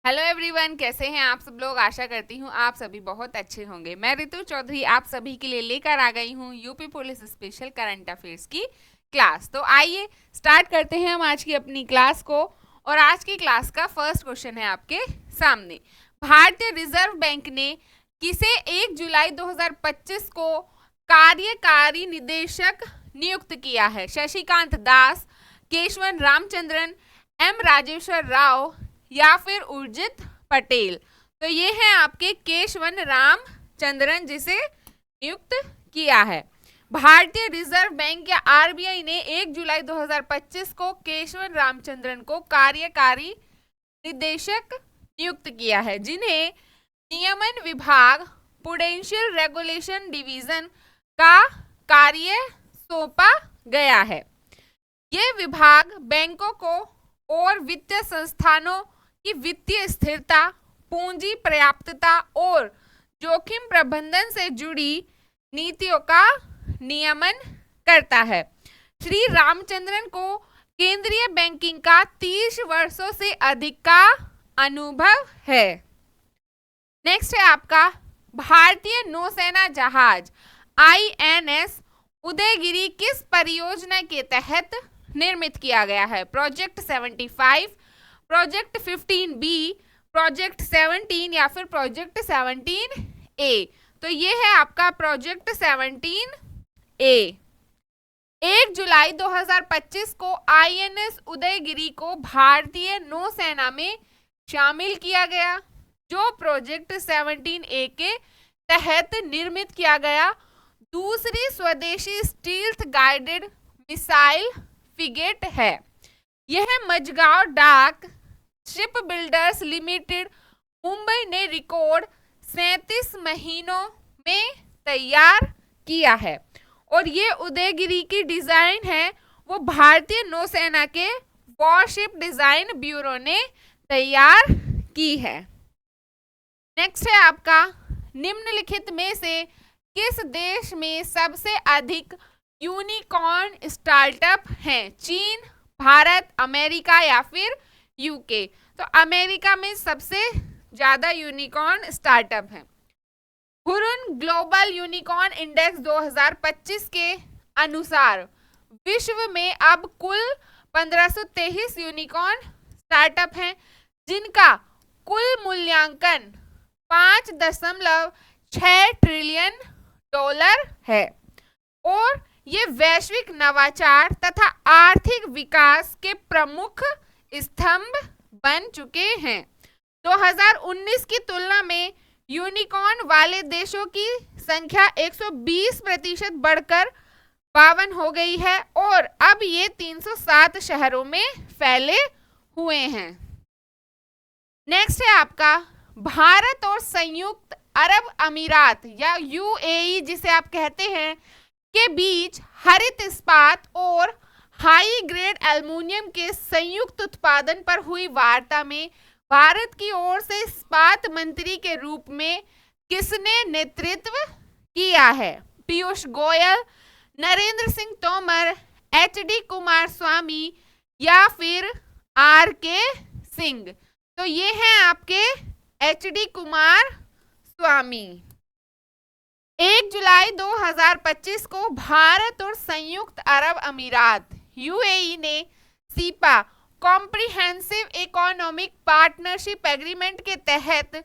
Hello everyone, कैसे हैं आप सब लोग। आशा करती हूँ आप सभी बहुत अच्छे होंगे। मैं ऋतु चौधरी आप सभी के लिए लेकर आ गई हूँ UP police special current affairs की क्लास। तो आइए स्टार्ट करते हैं हम आज की अपनी क्लास को। और आज की क्लास का फर्स्ट क्वेश्चन है आपके सामने। भारतीय रिजर्व बैंक ने किसे 1 जुलाई 2025 को कार्यकारी निदेशक नियुक्त किया है? शशिकांत दास, केशवन रामचंद्रन, एम राजेश्वर राव या फिर उर्जित पटेल। तो ये है आपके केशवन रामचंद्रन जिसे नियुक्त किया है। भारतीय रिजर्व बैंक या आरबीआई ने 1 जुलाई 2025 को केशवन रामचंद्रन को कार्यकारी निदेशक नियुक्त किया है, जिन्हें नियमन विभाग प्रूडेंशियल रेगुलेशन डिवीजन का कार्य सौंपा गया है। ये विभाग बैंकों को और वित्तीय संस्थानों की वित्तीय स्थिरता, पूंजी पर्याप्तता और जोखिम प्रबंधन से जुड़ी नीतियों का नियमन करता है। श्री रामचंद्रन को केंद्रीय बैंकिंग का 30 वर्षों से अधिक का अनुभव है। नेक्स्ट है आपका भारतीय नौसेना जहाज INS उदयगिरी किस परियोजना के तहत निर्मित किया गया है? प्रोजेक्ट 75, प्रोजेक्ट 15B, प्रोजेक्ट 17 या फिर प्रोजेक्ट 17A। तो ये है आपका प्रोजेक्ट 17A। 1 जुलाई 2025 को INS उदयगिरी को भारतीय नौसेना में शामिल किया गया, जो प्रोजेक्ट 17A के तहत निर्मित किया गया दूसरी स्वदेशी स्टील्थ गाइडेड मिसाइल फ्रिगेट है। यह मझगांव डाक शिप बिल्डर्स लिमिटेड मुंबई ने रिकॉर्ड 37 महीनों में तैयार किया है। और ये उदयगिरी की डिजाइन है वो भारतीय नौसेना के वॉरशिप डिजाइन ब्यूरो ने तैयार की है। नेक्स्ट है आपका निम्नलिखित में से किस देश में सबसे अधिक यूनिकॉर्न स्टार्टअप हैं? चीन, भारत, अमेरिका या फिर यूके। तो अमेरिका में सबसे ज्यादा यूनिकॉर्न स्टार्टअप हैं। हुरुन ग्लोबल यूनिकॉर्न इंडेक्स 2025 के अनुसार विश्व में अब कुल 1523 यूनिकॉर्न स्टार्टअप हैं, जिनका कुल मूल्यांकन 5.6 ट्रिलियन डॉलर है। और ये वैश्विक नवाचार तथा आर्थिक विकास के प्रमुख स्तंभ बन चुके हैं। 2019 की तुलना में यूनिकॉर्न वाले देशों की संख्या 120% बढ़कर 52 हो गई है और अब ये 307 शहरों में फैले हुए हैं। नेक्स्ट है आपका भारत और संयुक्त अरब अमीरात या UAE जिसे आप कहते हैं के बीच हरित इस्पात और हाई ग्रेड एल्युमिनियम के संयुक्त उत्पादन पर हुई वार्ता में भारत की ओर से इस्पात मंत्री के रूप में किसने नेतृत्व किया है? पीयूष गोयल, नरेंद्र सिंह तोमर, HD कुमारस्वामी या फिर RK सिंह। तो ये हैं आपके HD कुमारस्वामी। 1 जुलाई 2025 को भारत और संयुक्त अरब अमीरात UAE ने cepa comprehensive economic partnership agreement के तहत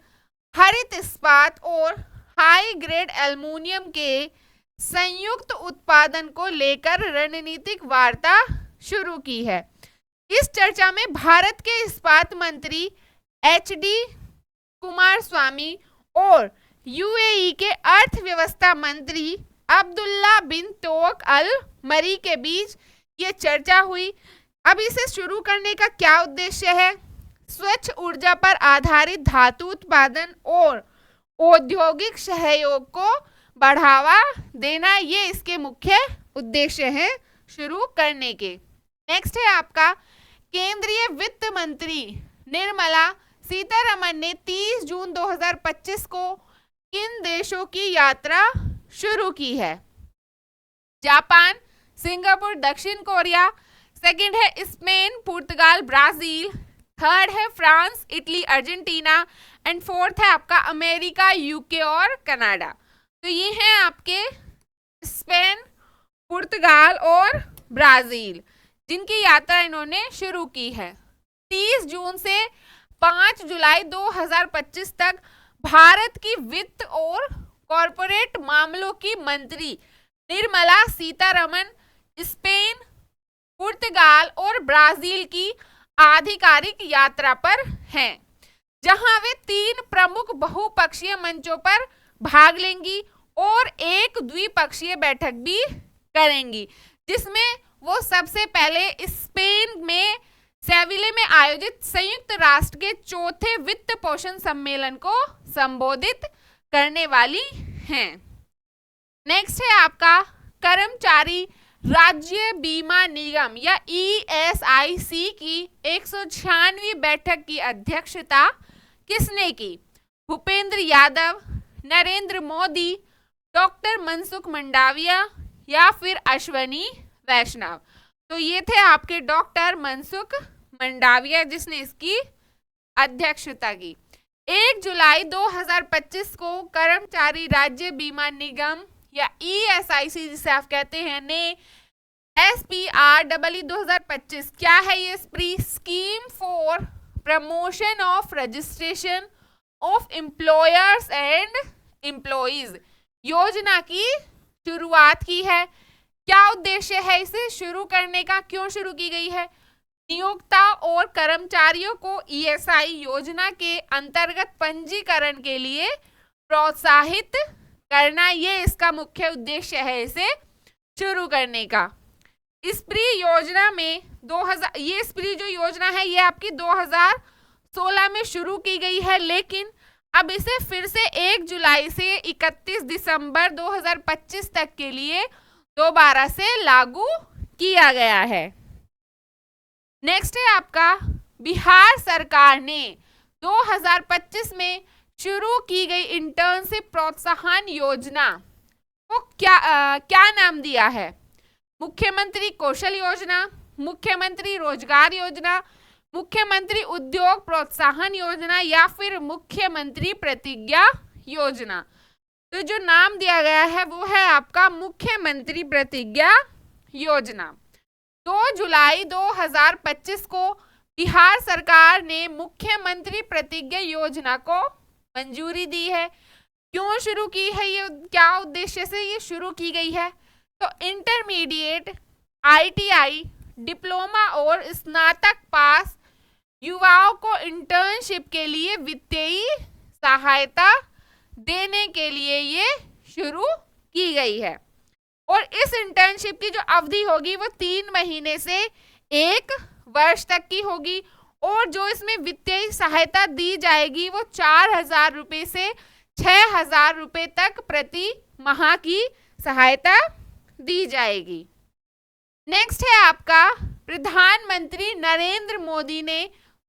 हरित इस्पात और हाई ग्रेड एल्युमिनियम के संयुक्त उत्पादन को लेकर रणनीतिक वार्ता शुरू की है। इस चर्चा में भारत के इस्पात मंत्री HD कुमारस्वामी और UAE के अर्थव्यवस्था मंत्री अब्दुल्ला बिन तोक अल मरी के बीच ये चर्चा हुई। अब इसे शुरू करने का क्या उद्देश्य है? स्वच्छ ऊर्जा पर आधारित धातु उत्पादन और औद्योगिक सहयोग को बढ़ावा देना, ये इसके मुख्य उद्देश्य हैं शुरू करने के। नेक्स्ट है आपका केंद्रीय वित्त मंत्री निर्मला सीतारमण ने 30 जून 2025 को किन देशों की यात्रा शुरू की है? जापान, सिंगापुर, दक्षिण कोरिया। सेकंड है स्पेन, पुर्तगाल, ब्राजील। थर्ड है France, Italy, Argentina and fourth है आपका अमेरिका, यूके और कनाडा। तो ये हैं आपके स्पेन, पुर्तगाल और ब्राजील जिनकी यात्रा इन्होंने शुरू की है। 30 जून से 5 जुलाई 2025 तक भारत की वित्त और कॉरपोरेट मामलों की मंत्री निर्मला सीतारमण स्पेन, पुर्तगाल और ब्राजील की आधिकारिक यात्रा पर हैं, जहां वे 3 प्रमुख बहुपक्षीय मंचों पर भाग लेंगी और एक द्विपक्षीय बैठक भी करेंगी, जिसमें वो सबसे पहले स्पेन में सेविले में आयोजित संयुक्त राष्ट्र के चौथे वित्त पोषण सम्मेलन को संबोधित करने वाली हैं। नेक्स्ट है आपका कर्मचारी राज्य बीमा निगम या ESIC की 196वीं बैठक की अध्यक्षता किसने की? भूपेंद्र यादव, नरेंद्र मोदी, डॉक्टर मनसुख मंडाविया या फिर अश्वनी वैष्णव। तो ये थे आपके डॉक्टर मनसुख मंडाविया जिसने इसकी अध्यक्षता की। 1 जुलाई 2025 को कर्मचारी राज्य बीमा निगम या ESIC जिसे आप कहते हैं ने SPREE 2025 क्या है ये? Scheme for promotion of registration of employers and employees योजना की शुरुआत की है। क्या उद्देश्य है इसे शुरू करने का, क्यों शुरू की गई है? नियोक्ता और कर्मचारियों को ESI योजना के अंतर्गत पंजीकरण के लिए प्रोत्साहित करना, ये इसका मुख्य उद्देश्य है इसे शुरू करने का। स्प्री योजना में ये स्प्री जो योजना है ये आपकी 2016 में शुरू की गई है, लेकिन अब इसे फिर से 1 जुलाई से 31 दिसंबर 2025 तक के लिए दोबारा से लागू किया गया है। नेक्स्ट है आपका बिहार सरकार ने 2025 में शुरू की गई इंटर्नशिप प्रोत्साहन योजना को क्या नाम दिया है? मुख्यमंत्री कौशल योजना, मुख्यमंत्री रोजगार योजना, मुख्यमंत्री उद्योग प्रोत्साहन योजना या फिर मुख्यमंत्री प्रतिज्ञा योजना। तो जो नाम दिया गया है वो है आपका मुख्यमंत्री प्रतिज्ञा योजना। 2 जुलाई 2025 को बिहार सरकार ने मुख्यमंत्री प्रतिज्ञा योजना को मंजूरी दी है। क्यों शुरू की है ये, क्या उद्देश्य से ये शुरू की गई है? तो इंटरमीडिएट, ITI, डिप्लोमा और स्नातक पास युवाओं को इंटर्नशिप के लिए वित्तीय सहायता देने के लिए ये शुरू की गई है। और इस इंटर्नशिप की जो अवधि होगी वो 3 महीने से 1 वर्ष तक की होगी और जो इसमें वित्तीय सहायता दी जाएगी वो 4,000 रुपये से 6,000 रुपये तक प्रति माह की सहायता दी जाएगी। नेक्स्ट है आपका प्रधानमंत्री नरेंद्र मोदी ने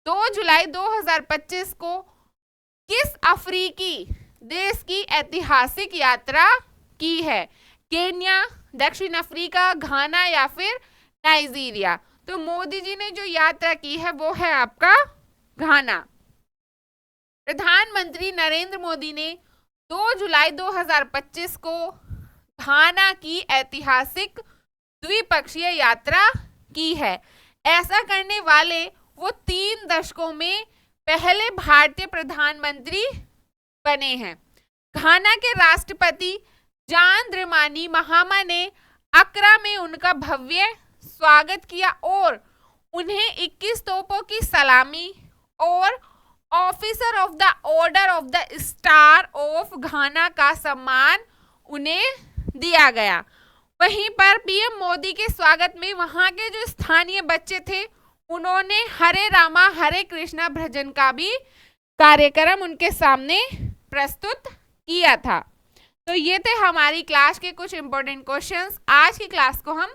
2 जुलाई 2025 को किस अफ्रीकी देश की ऐतिहासिक यात्रा की है? केन्या, दक्षिण अफ्रीका, घाना या फिर नाइजीरिया। तो मोदी जी ने जो यात्रा की है वो है आपका घाना। प्रधानमंत्री नरेंद्र मोदी ने 2 जुलाई 2025 को घाना की ऐतिहासिक द्विपक्षीय यात्रा की है। ऐसा करने वाले वो 3 दशकों में पहले भारतीय प्रधानमंत्री बने हैं। घाना के राष्ट्रपति जॉन द्रमानी महामा ने अक्रा में उनका भव्य स्वागत किया और उन्हें 21 तोपों की सलामी और officer of the order of the star of घाना का सम्मान उन्हें दिया गया। वहीं पर पीएम मोदी के स्वागत में वहां के जो स्थानीय बच्चे थे उन्होंने हरे रामा हरे कृष्णा भजन का भी कार्यक्रम उनके सामने प्रस्तुत किया था। तो ये थे हमारी क्लास के कुछ इंपॉर्टेंट क्वेश्चंस। आज की क्लास को हम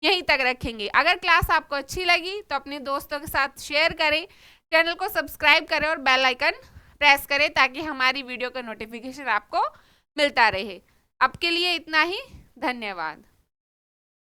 यहीं तक रखेंगे। अगर क्लास आपको अच्छी लगी तो अपने दोस्तों के साथ शेयर करें, चैनल को सब्सक्राइब करें और बेल आइकन प्रेस करें ताकि हमारी वीडियो का नोटिफिकेशन आपको मिलता रहे। अब के लिए इतना ही, धन्यवाद।